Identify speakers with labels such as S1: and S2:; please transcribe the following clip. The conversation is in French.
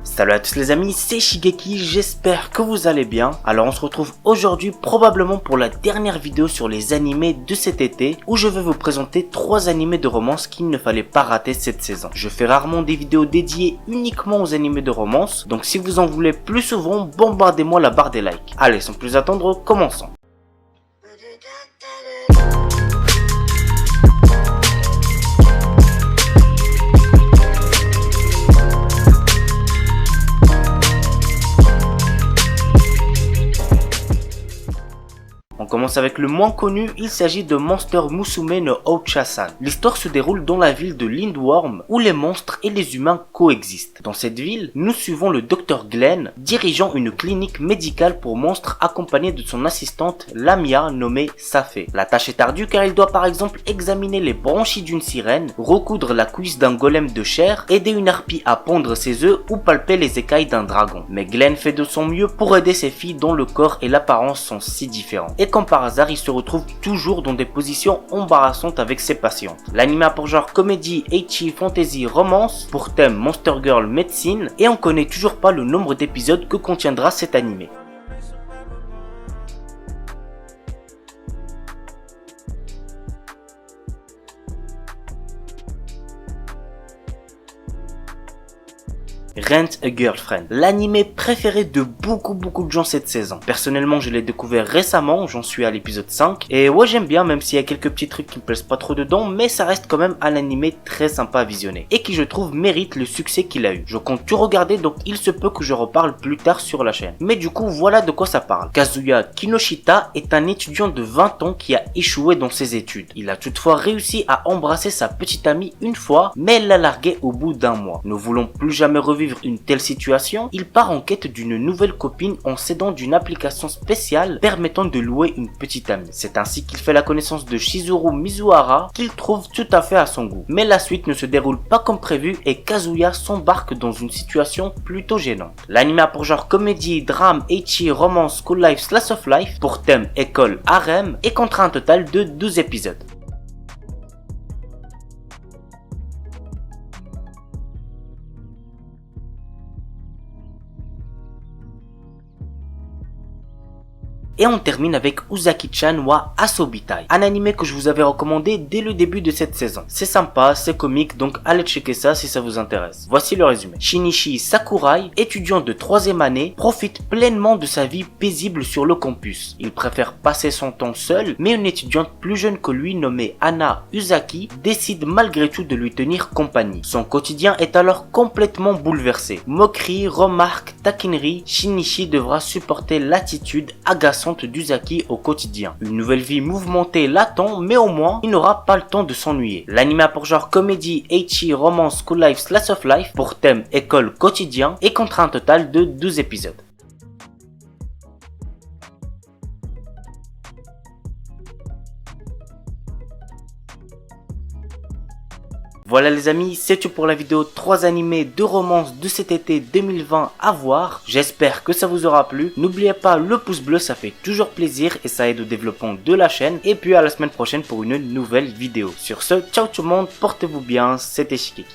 S1: Salut à tous les amis, c'est Shigeki, j'espère que vous allez bien. Alors on se retrouve aujourd'hui probablement pour la dernière vidéo sur les animés de cet été, où je vais vous présenter 3 animés de romance qu'il ne fallait pas rater cette saison. Je fais rarement des vidéos dédiées uniquement aux animés de romance, donc si vous en voulez plus souvent, bombardez-moi la barre des likes. Allez, sans plus attendre, commençons. On commence avec le moins connu, il s'agit de Monster Musume no Oucha-san. L'histoire se déroule dans la ville de Lindworm, où les monstres et les humains coexistent. Dans cette ville, nous suivons le Dr Glenn, dirigeant une clinique médicale pour monstres accompagné de son assistante Lamia nommée Safe. La tâche est ardue car il doit par exemple examiner les branchies d'une sirène, recoudre la cuisse d'un golem de chair, aider une harpie à pondre ses œufs ou palper les écailles d'un dragon. Mais Glenn fait de son mieux pour aider ses filles dont le corps et l'apparence sont si différents. Et comme par hasard, il se retrouve toujours dans des positions embarrassantes avec ses patientes. L'anime a pour genre comédie, ecchi, fantasy, romance, pour thème Monster Girl médecine, et on connaît toujours pas le nombre d'épisodes que contiendra cet animé. Rent a Girlfriend, l'animé préféré de beaucoup de gens cette saison. Personnellement, je l'ai découvert récemment, j'en suis à l'épisode 5, et ouais, j'aime bien, même s'il y a quelques petits trucs qui me plaisent pas trop dedans, mais ça reste quand même un animé très sympa à visionner, et qui je trouve mérite le succès qu'il a eu. Je compte tout regarder, donc il se peut que je reparle plus tard sur la chaîne. Mais du coup, voilà de quoi ça parle. Kazuya Kinoshita est un étudiant de 20 ans qui a échoué dans ses études. Il a toutefois réussi à embrasser sa petite amie une fois, mais elle l'a largué au bout d'un mois. Ne voulant plus jamais revivre une telle situation, il part en quête d'une nouvelle copine en s'aidant d'une application spéciale permettant de louer une petite amie. C'est ainsi qu'il fait la connaissance de Shizuru Mizuhara, qu'il trouve tout à fait à son goût. Mais la suite ne se déroule pas comme prévu et Kazuya s'embarque dans une situation plutôt gênante. L'anime a pour genre comédie, drame, ecchi, romance, school life, slice of life, pour thème école, harem, et comptera un total de 12 épisodes. Et on termine avec Uzaki-chan wa Asobitai, un animé que je vous avais recommandé dès le début de cette saison. C'est sympa, c'est comique, donc allez checker ça si ça vous intéresse. Voici le résumé. Shinichi Sakurai, étudiant de 3e année, profite pleinement de sa vie paisible sur le campus. Il préfère passer son temps seul, mais une étudiante plus jeune que lui nommée Ana Uzaki décide malgré tout de lui tenir compagnie. Son quotidien est alors complètement bouleversé. Moqueries, remarques, taquineries, Shinichi devra supporter l'attitude agaçante d'Uzaki au quotidien. Une nouvelle vie mouvementée l'attend, mais au moins, il n'aura pas le temps de s'ennuyer. L'anime a pour genre comédie, ecchi, romance, school life, slice of life, pour thème école quotidien, et comptera un total de 12 épisodes. Voilà les amis, c'est tout pour la vidéo 3 animés de romance de cet été 2020 à voir. J'espère que ça vous aura plu. N'oubliez pas le pouce bleu, ça fait toujours plaisir et ça aide au développement de la chaîne. Et puis à la semaine prochaine pour une nouvelle vidéo. Sur ce, ciao tout le monde, portez-vous bien, c'était Shigeki.